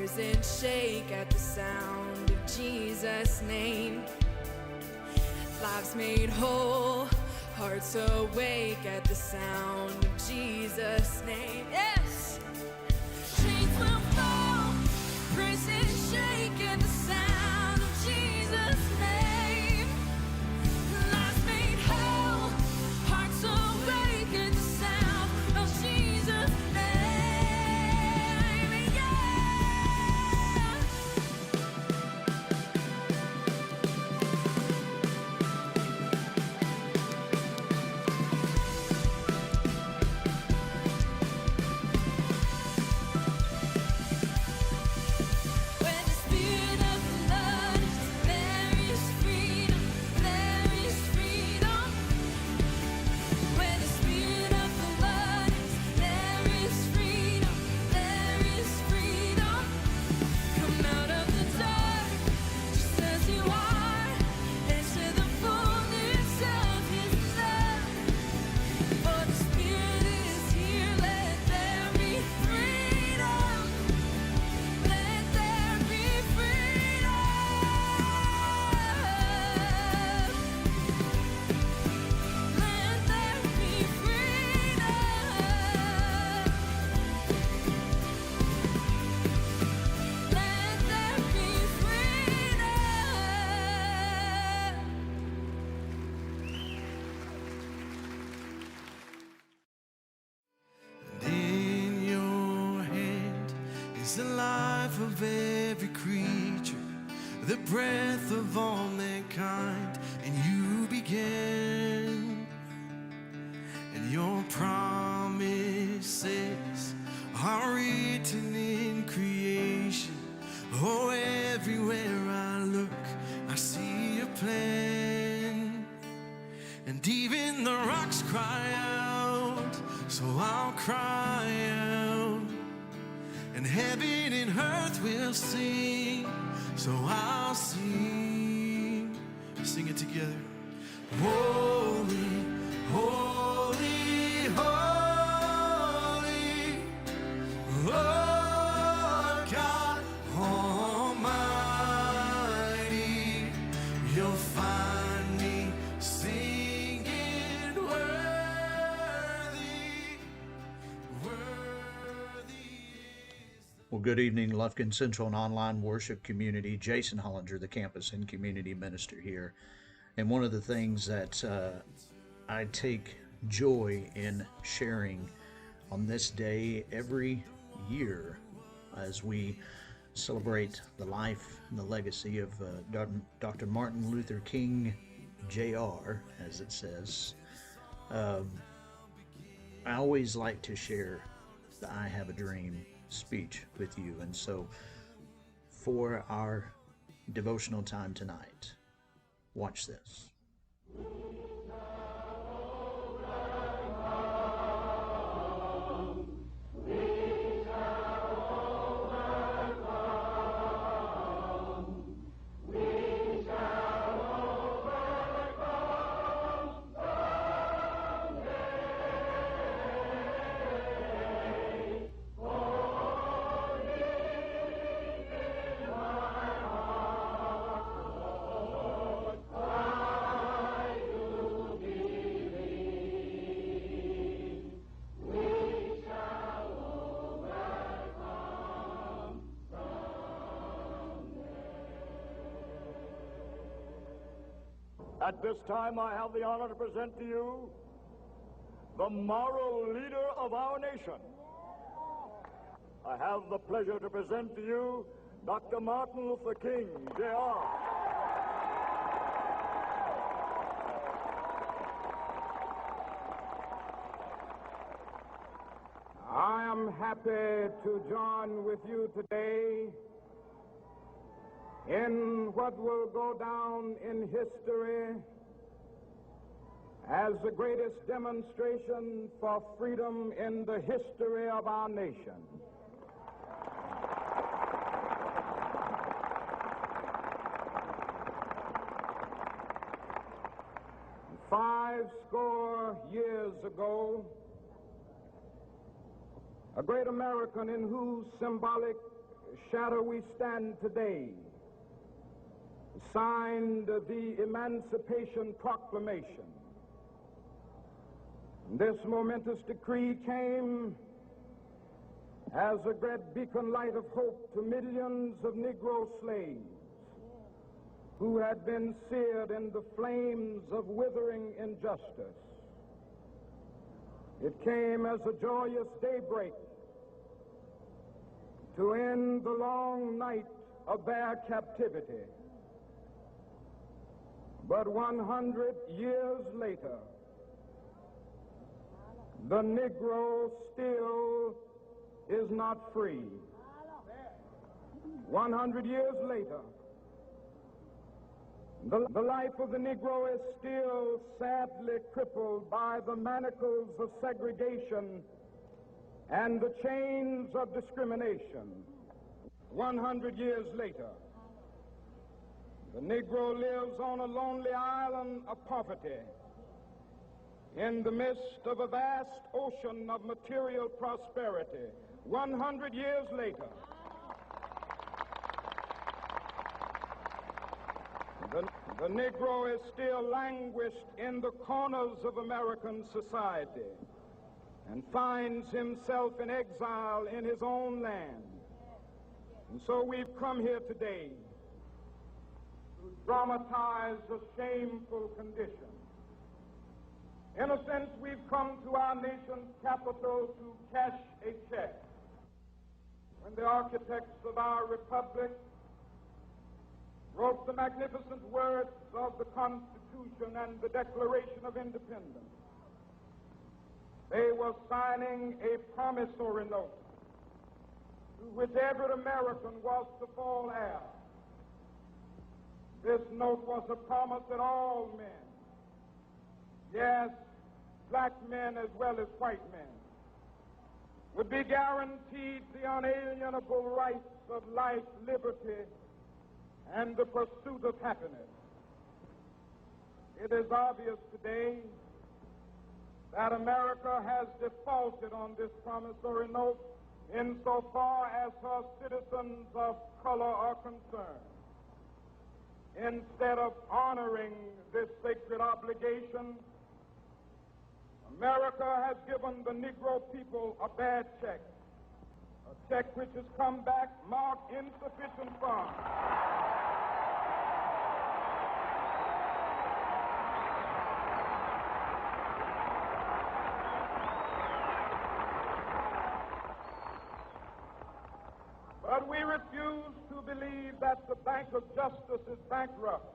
Prison shake at the sound of Jesus' name. Lives made whole, hearts awake at the sound of Jesus' name. Yes! Chains will fall, prison shake at the sound of Jesus' name. Lives made whole, hearts awake at the sound of Jesus' name. The life of every creature, the breath of all mankind, and you began, and your promises are written in creation. Oh, everywhere I look, I see a plan, and even the rocks cry out, so I'll cry out. And heaven and earth will sing, so I'll sing. Sing it together. Holy, holy, holy, Lord God Almighty. You'll find me singing worthy, worthy. Well, good evening, Lufkin Central and Online Worship Community. Jason Hollinger, the Campus and Community Minister here. And one of the things that I take joy in sharing on this day every year as we celebrate the life and the legacy of Dr. Martin Luther King, Jr., as it says, I always like to share the I Have a Dream speech with you. And so for our devotional time tonight, watch this. At this time, I have the honor to present to you the moral leader of our nation. I have the pleasure to present to you Dr. Martin Luther King, Jr. I am happy to join with you today in what will go down in history as the greatest demonstration for freedom in the history of our nation. Five score years ago, a great American in whose symbolic shadow we stand today, signed the Emancipation Proclamation. This momentous decree came as a great beacon light of hope to millions of Negro slaves who had been seared in the flames of withering injustice. It came as a joyous daybreak to end the long night of their captivity. But 100 years later, the Negro still is not free. 100 years later, the life of the Negro is still sadly crippled by the manacles of segregation and the chains of discrimination. 100 years later, the Negro lives on a lonely island of poverty in the midst of a vast ocean of material prosperity. 100 years later, the Negro is still languished in the corners of American society and finds himself in exile in his own land. And so we've come here today to dramatize a shameful condition. In a sense, we've come to our nation's capital to cash a check. When the architects of our republic wrote the magnificent words of the Constitution and the Declaration of Independence, they were signing a promissory note to which every American was to fall heir. This note was a promise that all men, yes, black men as well as white men, would be guaranteed the unalienable rights of life, liberty, and the pursuit of happiness. It is obvious today that America has defaulted on this promissory note insofar as her citizens of color are concerned. Instead of honoring this sacred obligation, America has given the Negro people a bad check, a check which has come back marked insufficient funds. But we refuse to believe that the Bank of Justice is bankrupt.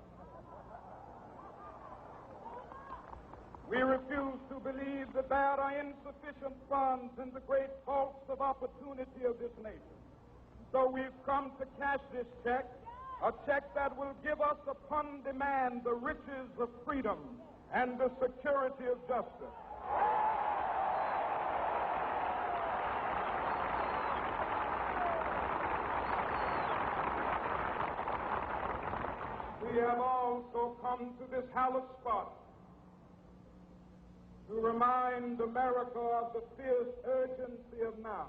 We refuse to believe that there are insufficient funds in the great vaults of opportunity of this nation. So we've come to cash this check, a check that will give us upon demand the riches of freedom and the security of justice. We have also come to this hallowed spot to remind America of the fierce urgency of now.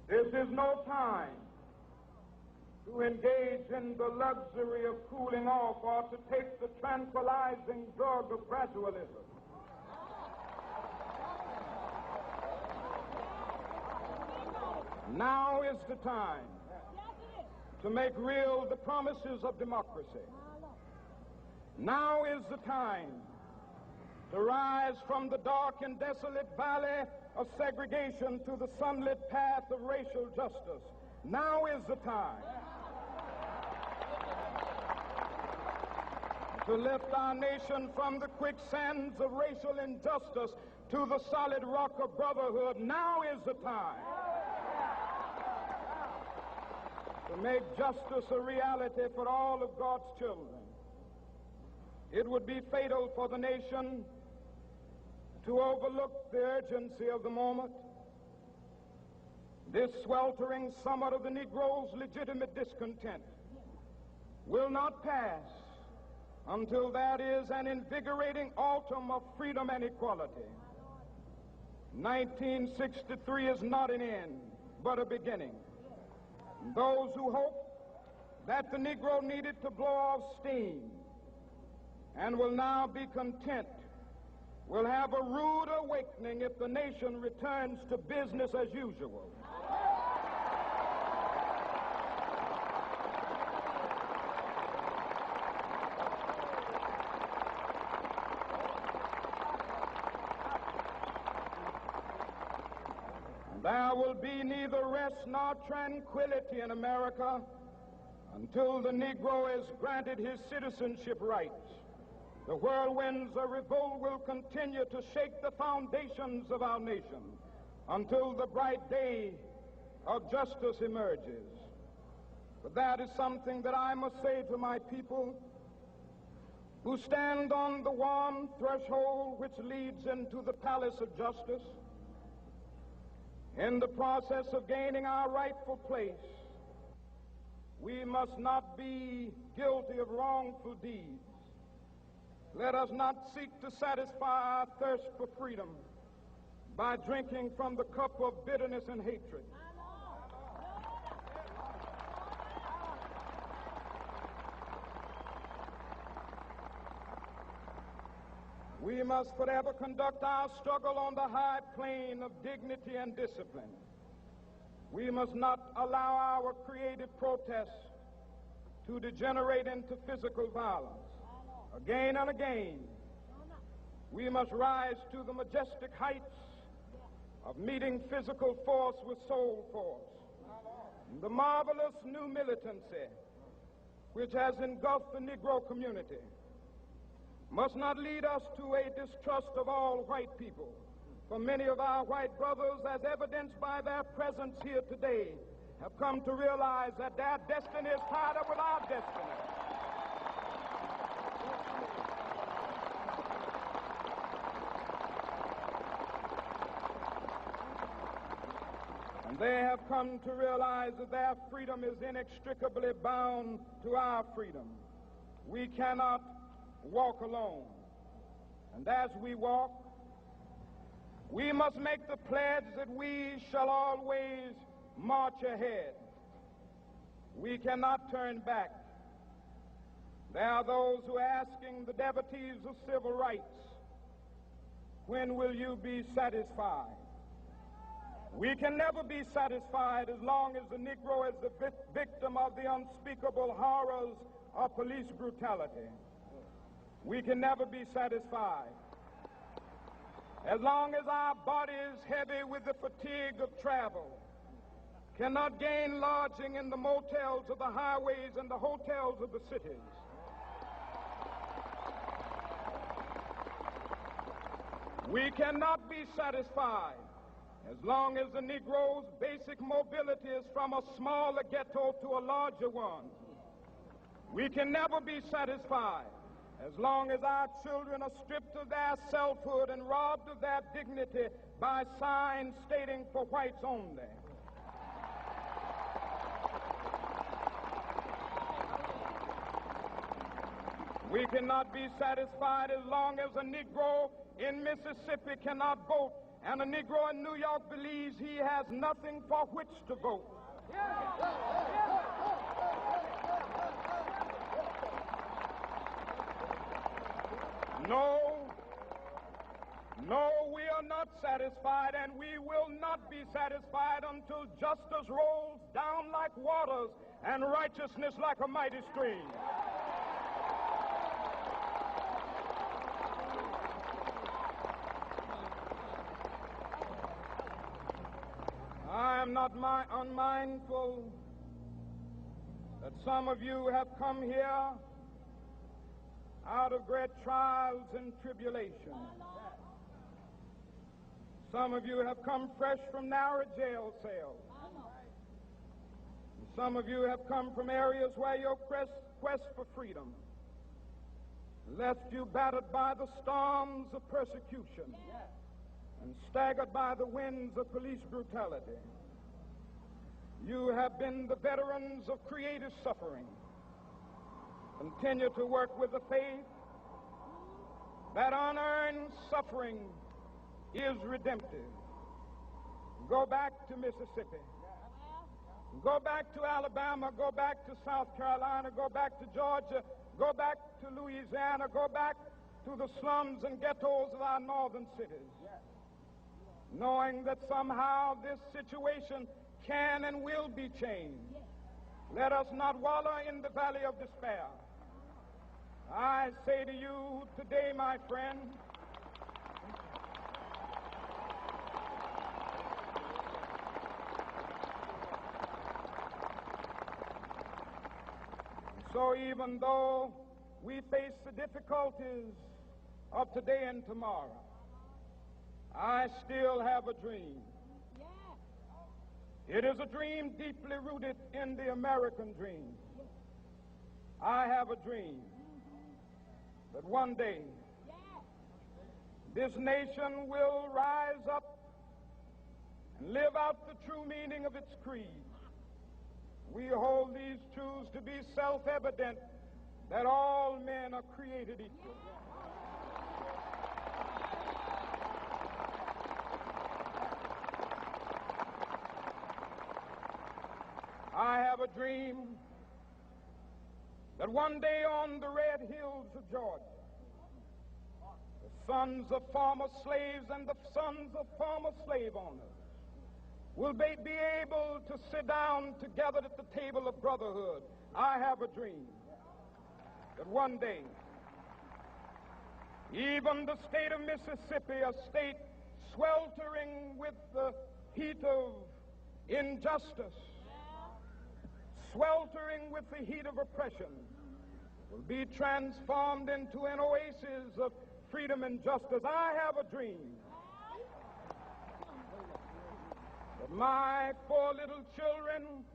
This is no time to engage in the luxury of cooling off or to take the tranquilizing drug of gradualism. Now is the time to make real the promises of democracy. Now is the time to rise from the dark and desolate valley of segregation to the sunlit path of racial justice. Now is the time to lift our nation from the quicksands of racial injustice to the solid rock of brotherhood. Now is the time to make justice a reality for all of God's children. It would be fatal for the nation to overlook the urgency of the moment. This sweltering summit of the Negro's legitimate discontent will not pass until that is an invigorating autumn of freedom and equality. 1963 is not an end. but a beginning. Those who hope that the Negro needed to blow off steam and will now be content will have a rude awakening if the nation returns to business as usual. There will be neither rest nor tranquility in America until the Negro is granted his citizenship rights. The whirlwinds of revolt will continue to shake the foundations of our nation until the bright day of justice emerges. But that is something that I must say to my people who stand on the warm threshold which leads into the palace of justice. In the process of gaining our rightful place, we must not be guilty of wrongful deeds. Let us not seek to satisfy our thirst for freedom by drinking from the cup of bitterness and hatred. We must forever conduct our struggle on the high plane of dignity and discipline. We must not allow our creative protests to degenerate into physical violence. Again and again, we must rise to the majestic heights of meeting physical force with soul force. The marvelous new militancy which has engulfed the Negro community must not lead us to a distrust of all white people. For many of our white brothers, as evidenced by their presence here today, have come to realize that their destiny is tied up with our destiny. And they have come to realize that their freedom is inextricably bound to our freedom. We cannot walk alone. And as we walk, we must make the pledge that we shall always march ahead. We cannot turn back. There are those who are asking the devotees of civil rights, when will you be satisfied? We can never be satisfied as long as the Negro is the victim of the unspeakable horrors of police brutality. We can never be satisfied as long as our body is heavy with the fatigue of travel, cannot gain lodging in the motels of the highways and the hotels of the cities. We cannot be satisfied as long as the Negro's basic mobility is from a smaller ghetto to a larger one. We can never be satisfied as long as our children are stripped of their selfhood and robbed of their dignity by signs stating for whites only. We cannot be satisfied as long as a Negro in Mississippi cannot vote and a Negro in New York believes he has nothing for which to vote. No, we are not satisfied, and we will not be satisfied until justice rolls down like waters and righteousness like a mighty stream. I am not unmindful that some of you have come here out of great trials and tribulations. Some of you have come fresh from narrow jail cells. And some of you have come from areas where your quest for freedom left you battered by the storms of persecution and staggered by the winds of police brutality. You have been the veterans of creative suffering. Continue to work with the faith that unearned suffering is redemptive. Go back to Mississippi. Go back to Alabama, go back to South Carolina, go back to Georgia, go back to Louisiana, go back to the slums and ghettos of our northern cities, knowing that somehow this situation can and will be changed. Let us not wallow in the valley of despair. I say to you today, my friend, so even though we face the difficulties of today and tomorrow, I still have a dream. It is a dream deeply rooted in the American dream. I have a dream that one day this nation will rise up and live out the true meaning of its creed. We hold these truths to be self-evident, that all men are created equal. I have a dream that one day on the red hills of Georgia, the sons of former slaves and the sons of former slave owners will be able to sit down together at the table of brotherhood. I have a dream that one day, even the state of Mississippi, a state sweltering with the heat of injustice, sweltering with the heat of oppression, will be transformed into an oasis of freedom and justice. I have a dream that my 4 little children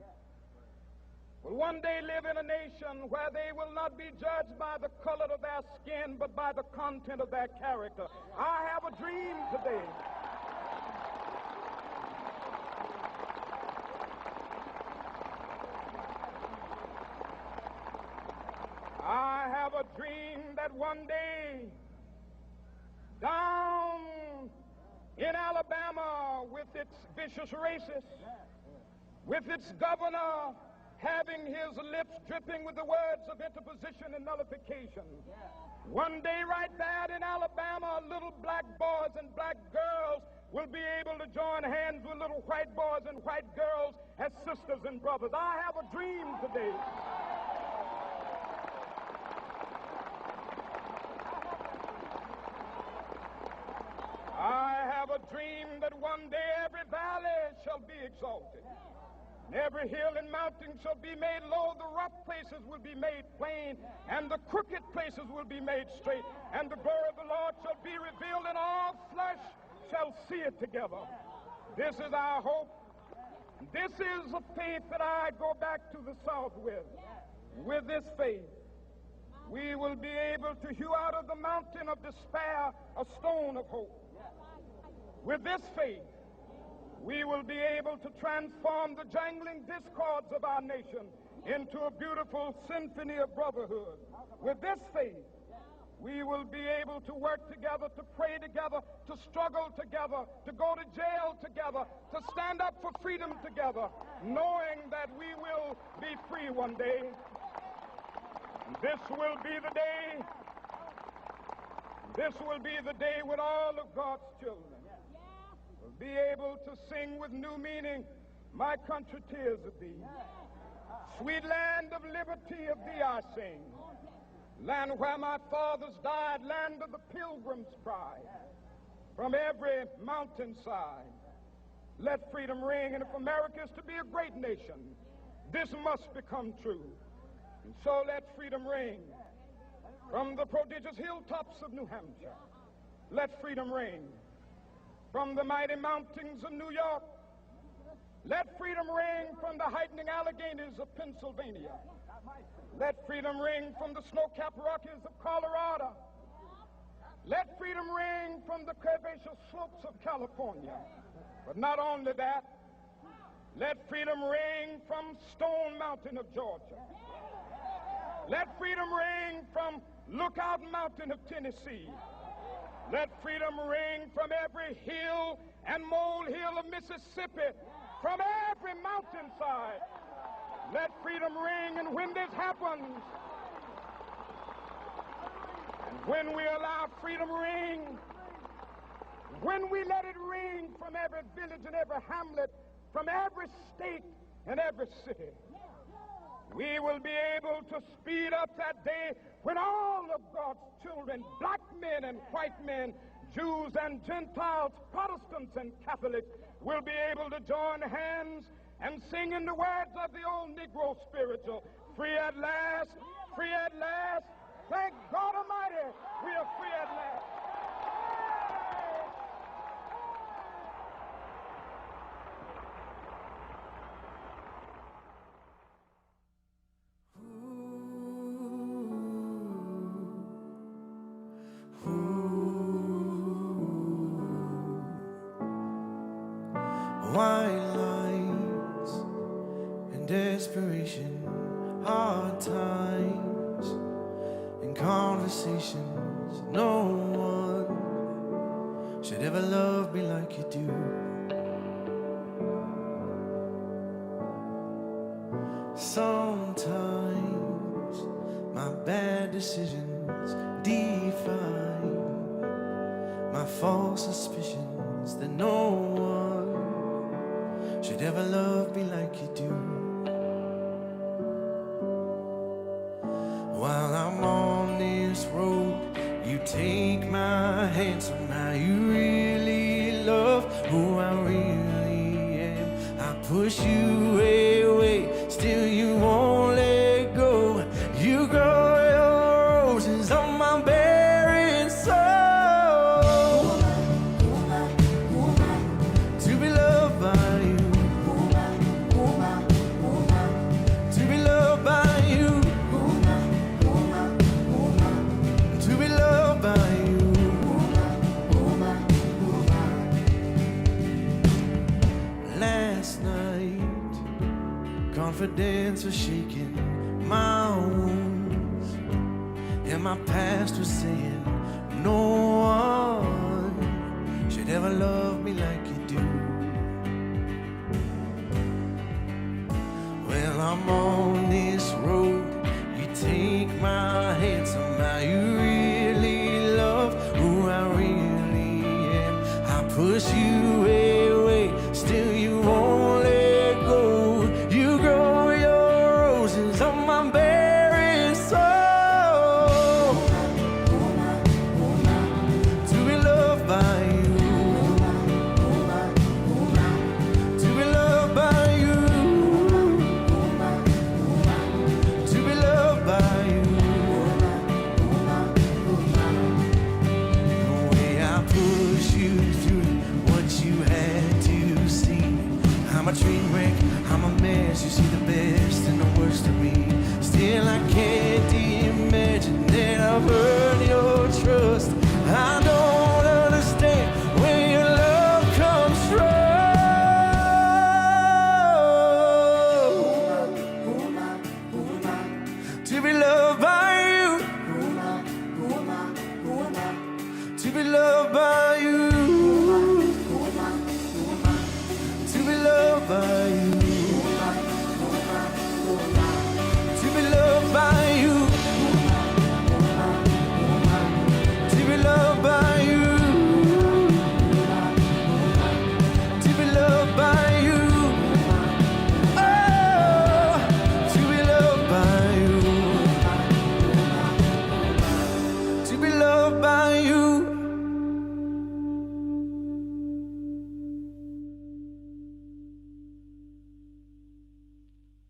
will one day live in a nation where they will not be judged by the color of their skin, but by the content of their character. I have a dream today I have a dream that one day down in Alabama, with its vicious racists, with its governor having his lips dripping with the words of interposition and nullification, one day right there in Alabama, little black boys and black girls will be able to join hands with little white boys and white girls as sisters and brothers. I have a dream today I have a dream that one day every valley shall be exalted, and every hill and mountain shall be made low, the rough places will be made plain, and the crooked places will be made straight, and the glory of the Lord shall be revealed, and all flesh shall see it together. This is our hope. This is a faith that I go back to the South with. With this faith, we will be able to hew out of the mountain of despair a stone of hope. With this faith, we will be able to transform the jangling discords of our nation into a beautiful symphony of brotherhood. With this faith, we will be able to work together, to pray together, to struggle together, to go to jail together, to stand up for freedom together, knowing that we will be free one day. This will be the day. This will be the day when all of God's children will be able to sing with new meaning, "My country, 'tis of thee. Sweet land of liberty, of thee I sing. Land where my fathers died, land of the pilgrim's pride. From every mountainside, let freedom ring. And if America is to be a great nation, this must become true. And so let freedom ring from the prodigious hilltops of New Hampshire. Let freedom ring from the mighty mountains of New York. Let freedom ring from the heightening Alleghanies of Pennsylvania. Let freedom ring from the snow-capped Rockies of Colorado. Let freedom ring from the curvaceous slopes of California. But not only that, let freedom ring from Stone Mountain of Georgia. Let freedom ring from Lookout Mountain of Tennessee. Let freedom ring from every hill and molehill of Mississippi, from every mountainside. Let freedom ring, and when this happens, and when we allow freedom ring, when we let it ring from every village and every hamlet, from every state and every city, we will be able to speed up that day when all of God's children, black men and white men, Jews and Gentiles, Protestants and Catholics, will be able to join hands and sing in the words of the old Negro spiritual, free at last, free at last. Thank God Almighty, we are free at last. White lines and desperation, hard times and conversations. No one should ever love me like you do. Sometimes my bad decisions define my false suspicions that no one should ever love me like you do. While I'm on this road, you take my hand. Somehow you really love who I really am. I push you away, still you won't let go. You grow your roses on my barren soul. To be loved by you, to be loved by you, to be loved by you. Last night, confidence was shaking my wounds, and my past was saying no one should ever love me like you do. Well, I'm on this road, you take my